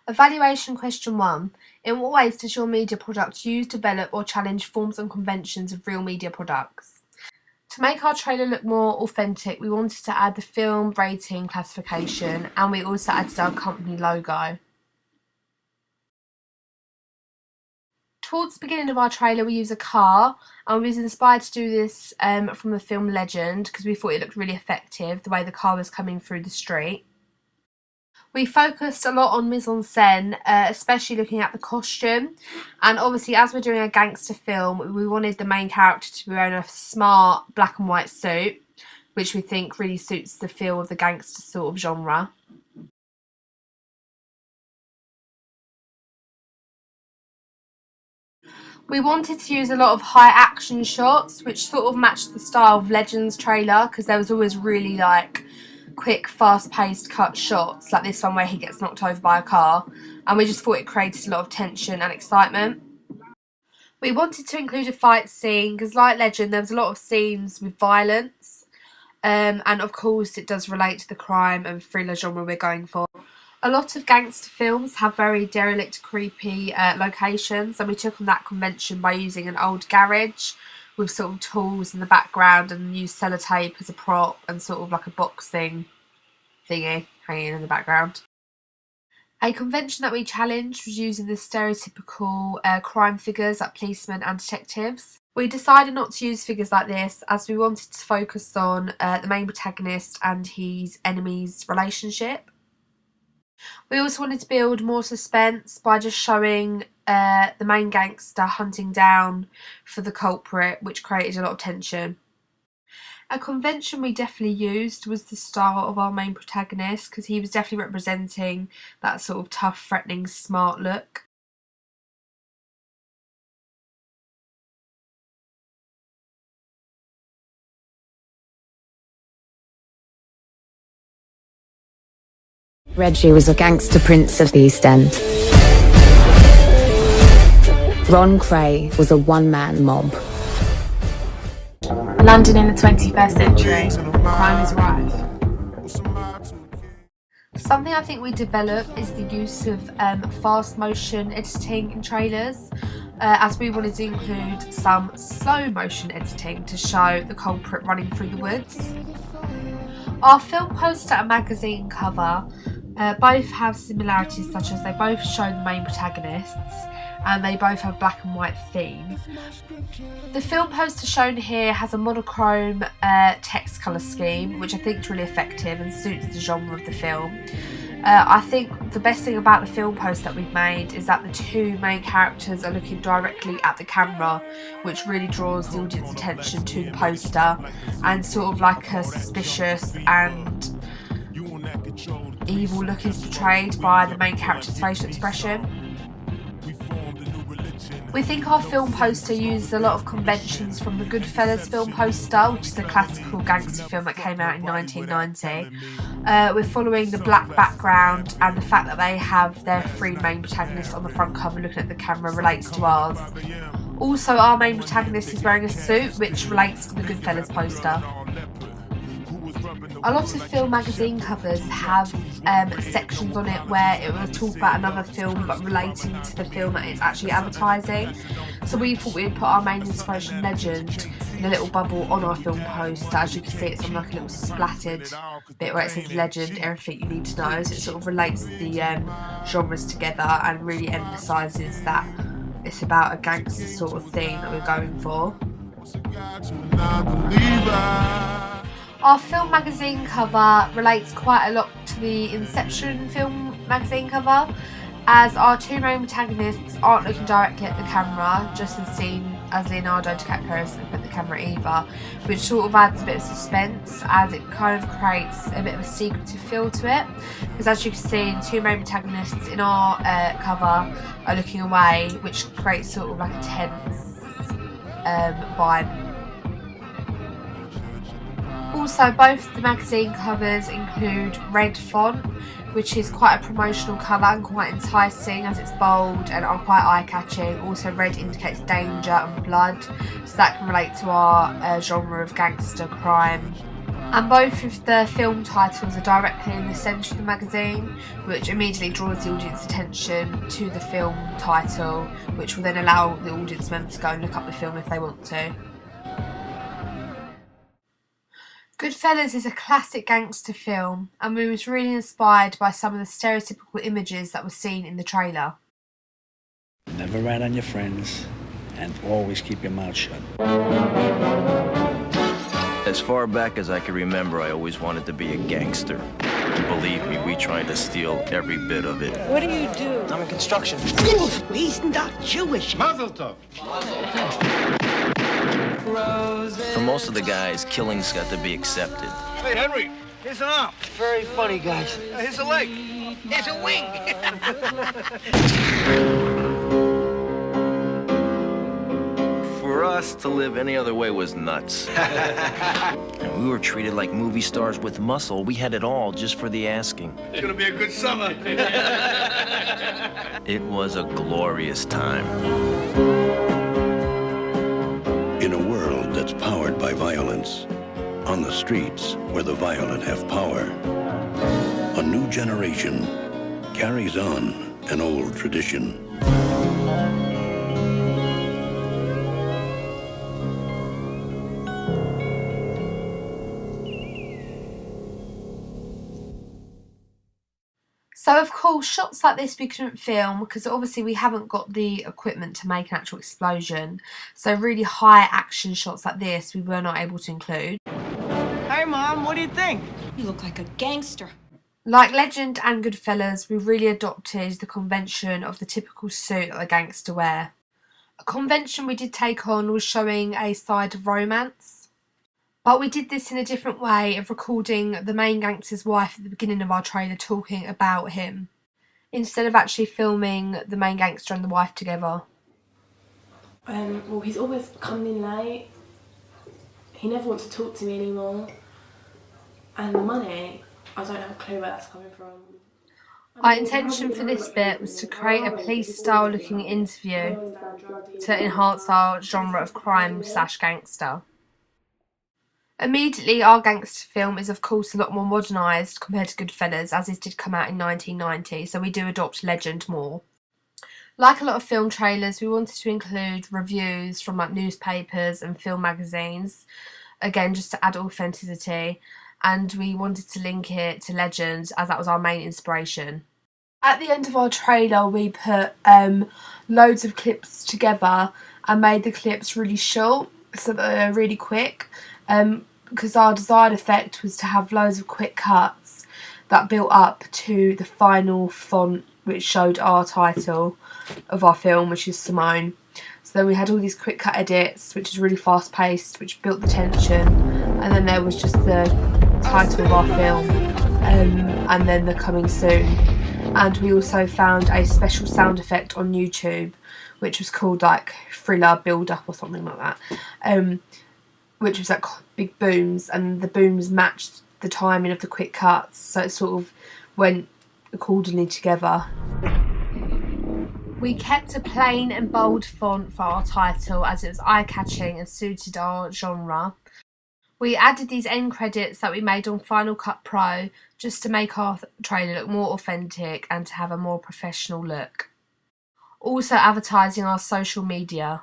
Evaluation question 1. In what ways does your media product use, develop or challenge forms and conventions of real media products? To make our trailer look more authentic, we wanted to add the film rating classification, and we also added our company logo. Towards the beginning of our trailer, we use a car, and we was inspired to do this from the film Legend because we thought it looked really effective, the way the car was coming through the street. We focused a lot on mise-en-scène, especially looking at the costume, and obviously as we're doing a gangster film, we wanted the main character to be wearing a smart black and white suit, which we think really suits the feel of the gangster sort of genre. We wanted to use a lot of high action shots, which sort of matched the style of Legends trailer, because there was always really quick, fast-paced cut shots, like this one where he gets knocked over by a car, and we just thought it created a lot of tension and excitement. We wanted to include a fight scene, because like Legend, there was a lot of scenes with violence, and of course it does relate to the crime and thriller genre we're going for. A lot of gangster films have very derelict, creepy locations, and we took on that convention by using an old garage with sort of tools in the background and used sellotape as a prop and sort of like a boxing thingy hanging in the background. A convention that we challenged was using the stereotypical crime figures like policemen and detectives. We decided not to use figures like this as we wanted to focus on the main protagonist and his enemy's relationship. We also wanted to build more suspense by just showing the main gangster hunting down for the culprit, which created a lot of tension. A convention we definitely used was the style of our main protagonist, because he was definitely representing that sort of tough, threatening, smart look. Reggie was a gangster prince of the East End. Ron Cray was a one-man mob. London in the 21st century. Crime is rife. Something I think we developed is the use of fast motion editing in trailers, as we wanted to include some slow motion editing to show the culprit running through the woods. Our film poster and magazine cover both have similarities, such as they both show the main protagonists and they both have black and white theme. The film poster shown here has a monochrome text colour scheme, which I think is really effective and suits the genre of the film. I think the best thing about the film poster that we've made is that the two main characters are looking directly at the camera, which really draws the audience attention to the poster, and sort of like a suspicious and evil look is portrayed by the main character's facial expression. We think our film poster uses a lot of conventions from the Goodfellas film poster, which is a classical gangster film that came out in 1990. We're following the black background, and the fact that they have their three main protagonists on the front cover looking at the camera relates to ours. Also, our main protagonist is wearing a suit, which relates to the Goodfellas poster. A lot of film magazine covers have sections on it where it will talk about another film but relating to the film that it's actually advertising. So we thought we'd put our main inspiration, Legend, in a little bubble on our film poster. As you can see, it's on like a little splattered bit where it says Legend, everything you need to know. So it sort of relates the genres together and really emphasises that it's about a gangster sort of theme that we're going for. Our film magazine cover relates quite a lot to the Inception film magazine cover, as our two main protagonists aren't looking directly at the camera, just as seen as Leonardo DiCaprio isn't looking at the camera either, which sort of adds a bit of suspense as it kind of creates a bit of a secretive feel to it, because as you can see, the two main protagonists in our cover are looking away, which creates sort of like a tense vibe. Also, both the magazine covers include red font, which is quite a promotional colour and quite enticing as it's bold and quite eye-catching. Also, red indicates danger and blood, so that can relate to our genre of gangster crime And both of the film titles are directly in the centre of the magazine, which immediately draws the audience attention to the film title, which will then allow the audience members to go and look up the film if they want to. Goodfellas is a classic gangster film, and we was really inspired by some of the stereotypical images that were seen in the trailer. Never rat on your friends, and always keep your mouth shut. As far back as I can remember, I always wanted to be a gangster. Believe me, we tried to steal every bit of it. What do you do? I'm in construction. He's not Jewish. Mazel tov. For most of the guys, killing's got to be accepted. Hey, Henry, here's an arm. Very funny, guys. Here's a leg. Here's a wing. For us, to live any other way was nuts. And we were treated like movie stars with muscle. We had it all just for the asking. It's gonna be a good summer. It was a glorious time. In a world that's powered by violence, on the streets where the violent have power, a new generation carries on an old tradition. So of course, shots like this we couldn't film because obviously we haven't got the equipment to make an actual explosion. So really high action shots like this we were not able to include. Hey, Mom, what do you think? You look like a gangster. Like Legend and Goodfellas, we really adopted the convention of the typical suit that the gangster wear. A convention we did take on was showing a side of romance. But we did this in a different way of recording the main gangster's wife at the beginning of our trailer talking about him, instead of actually filming the main gangster and the wife together. Well, he's always coming in late. He never wants to talk to me anymore. And the money, I don't have a clue where that's coming from. Our intention for this bit was to create a police-style looking interview to enhance our genre of crime/gangster. Immediately, our gangster film is of course a lot more modernised compared to Goodfellas, as this did come out in 1990, so we do adopt Legend more. Like a lot of film trailers, we wanted to include reviews from like newspapers and film magazines, again just to add authenticity, and we wanted to link it to Legend as that was our main inspiration. At the end of our trailer we put loads of clips together and made the clips really short so that they're really quick. Because our desired effect was to have loads of quick cuts that built up to the final font which showed our title of our film, which is Simone. So then we had all these quick cut edits, which is really fast paced, which built the tension, and then there was just the title of our film, and then the coming soon. And we also found a special sound effect on YouTube, which was called like thriller build up or something like that. Which was like big booms, and the booms matched the timing of the quick cuts, so it sort of went accordingly together. We kept a plain and bold font for our title as it was eye-catching and suited our genre. We added these end credits that we made on Final Cut Pro just to make our trailer look more authentic and to have a more professional look. Also advertising our social media.